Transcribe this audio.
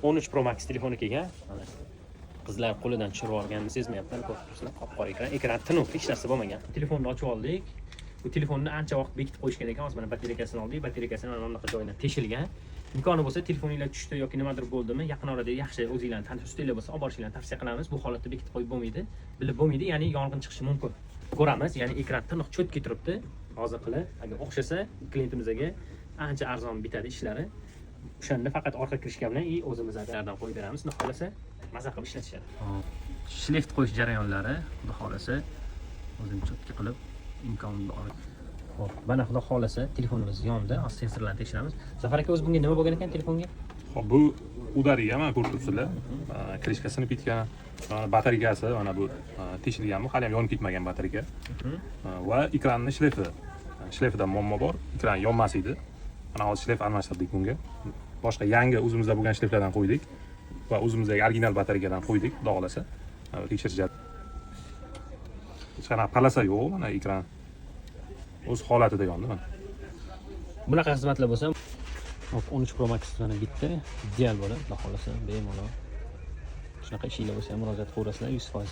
13 Pro Max telefoni kelgan. Mana qizlar qo'lidan tushirib olganini sezmayapman. Ko'rib turibsizlar, qop-qora ekran. Ekran tiniq, hech narsa bo'lmagan. Telefonni ochib oldik. Bu telefonni ancha vaqt bekitib qo'yishgan ekan. Hozir mana batareyasini oldik. Batareyasini mana bunaqa joyidan teshilgan. Imkoni bo'lsa telefoninglar tushdi yoki nimadir bo'ldimi, yaqin orada yaxshi o'zingizlarning tanish ustinglar bo'lsa olib borishinglarni tavsiya qilamiz. Bu holatda bekitib qo'yib bo'lmaydi. Bilib bo'lmaydi, ya'ni yong'in chiqishi mumkin. Ko'ramiz, ya'ni ekran tiniq cho'tki turibdi. Hozir qilib, agar o'xshasa klientimizga ancha arzon bitadi ishlari. O'shanda faqat orqa kirishga bilan o'zimiz agardan qo'yib beramiz. Xudo xolasa maza qilib ishlatishadi. Shleft qo'yish jarayonlari, xudo xolasa o'zim cho'tki qilib imkon bor. Xo'p, mana xudo xolasa telefonimiz yonda, sensorlarni tekshiramiz. Zafar aka, o'zi bunga nima bo'lgan ekan telefonga? Hop, bu udariga mana ko'rib turibsizlar. Krishka sinib ketgan, batareykasi mana bu teshilganmi, hali ham yonib ketmagan batareyka. Va ekranning shlefi. Shlefida muammo bor. Ekran yonmas edi. Mana hozir shlef almashtirdik bunga. Boshqa yangi o'zimizda bo'lgan shleflardan qo'ydik va o'zimizdagi original batareykadan qo'ydik, xudo xolasa. Tekshirishadi. Hech qanaqa palasa yo'q, mana ekran o'z holatida yondi mana. Bunaqa xizmatlar bo'lsa, hop 13 Pro Max mana bitta ideal bo'ladi, xudo xolasa bemalol. Shunaqa ishinglar bo'lsa ham murojaat qilaverasizlar 100%.